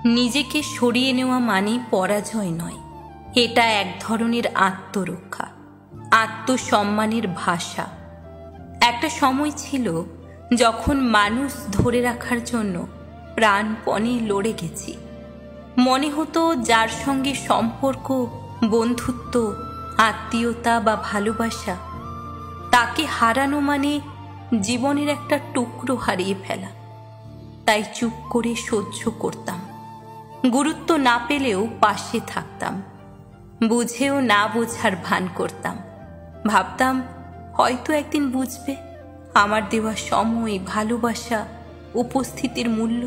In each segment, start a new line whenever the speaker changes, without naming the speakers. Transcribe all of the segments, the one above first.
নিজেকে সরিয়ে নেওয়া মানে পরাজয় নয়, এটা এক ধরনের আত্মরক্ষা, আত্মসম্মানের ভাষা। একটা সময় ছিল যখন মানুষ ধরে রাখার জন্য প্রাণপণে লড়ে গেছি। মনে হতো যার সঙ্গে সম্পর্ক, বন্ধুত্ব, আত্মীয়তা বা ভালোবাসা, তাকে হারানো মানে জীবনের একটা টুকরো হারিয়ে ফেলা। তাই চুপ করে সহ্য করতাম, গুরুত্ব না পেলেও পাশে থাকতাম, বুঝেও না বোঝার ভান করতাম। ভাবতাম হয়তো একদিন বুঝবে আমার দেওয়া সময়, ভালোবাসা, উপস্থিতির মূল্য।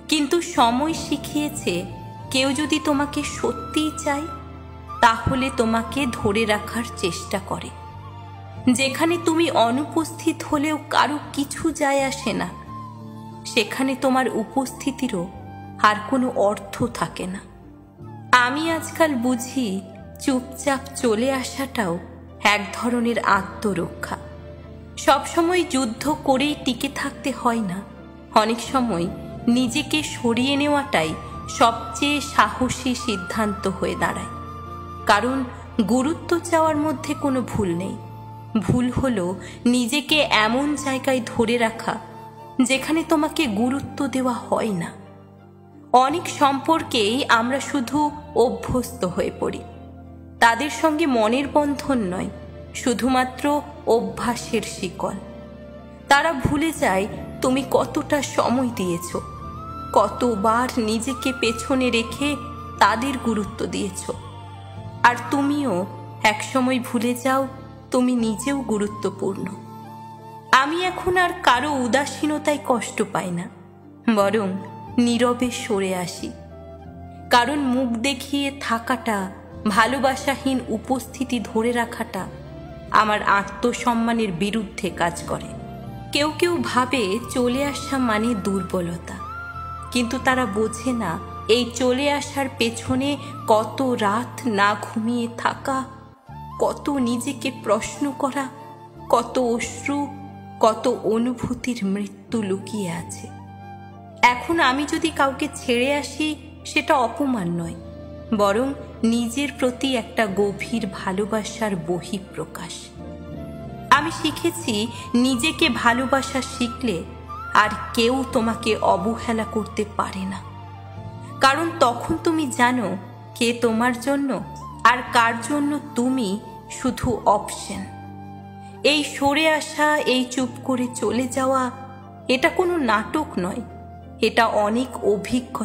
কিন্তু সময় শিখিয়েছে কেউ যদি তোমাকে সত্যিই চায়, তাহলে তোমাকে ধরে রাখার চেষ্টা করে। যেখানে তুমি অনুপস্থিত হলেও কারো কিছু যায় আসে না, সেখানে তোমার উপস্থিতিরও আর কোনো অর্থ থাকে না। আমি আজকাল বুঝি চুপচাপ চলে আসাটাও এক ধরনের আত্মরক্ষা। সবসময় যুদ্ধ করেই টিকে থাকতে হয় না, অনেক সময় নিজেকে সরিয়ে নেওয়াটাই সবচেয়ে সাহসী সিদ্ধান্ত হয়ে দাঁড়ায়। কারণ গুরুত্ব চাওয়ার মধ্যে কোনো ভুল নেই, ভুল হলো নিজেকে এমন জায়গায় ধরে রাখা যেখানে তোমাকে গুরুত্ব দেওয়া হয় না। অনেক সম্পর্কেই আমরা শুধু অভ্যস্ত হয়ে পড়ি, তাদের সঙ্গে মনের বন্ধন নয়, শুধুমাত্র অভ্যাসের শিকল। তারা ভুলে যায় তুমি কতটা সময় দিয়েছ, কতবার নিজেকে পেছনে রেখে তাদের গুরুত্ব দিয়েছ। আর তুমিও একসময় ভুলে যাও তুমি নিজেও গুরুত্বপূর্ণ। আমি এখন আর কারো উদাসীনতায় কষ্ট পাই না, বরং নীরবে সরে আসি। কারণ মুখ দেখিয়ে থাকাটা, ভালোবাসাহীন উপস্থিতি ধরে রাখাটা আমার আত্মসম্মানের বিরুদ্ধে কাজ করে। কেউ কেউ ভাবে চলে আসা মানে দুর্বলতা, কিন্তু তারা বোঝে না এই চলে আসার পেছনে কত রাত না ঘুমিয়ে থাকা, কত নিজেকে প্রশ্ন করা, কত অশ্রু, কত অনুভূতির মৃত্যু লুকিয়ে আছে। এখন আমি যদি কাউকে ছেড়ে আসি, সেটা অপমান নয়, বরং নিজের প্রতি একটা গভীর ভালোবাসার বহিঃপ্রকাশ। আমি শিখেছি নিজেকে ভালোবাসা শিখলে আর কেউ তোমাকে অবহেলা করতে পারে না। কারণ তখন তুমি জানো কে তোমার জন্য আর কার জন্য তুমি শুধু অপশন। এই সরে আসা, এই চুপ করে চলে যাওয়া, এটা কোনো নাটক নয়, এটা অনেক অভিজ্ঞতা।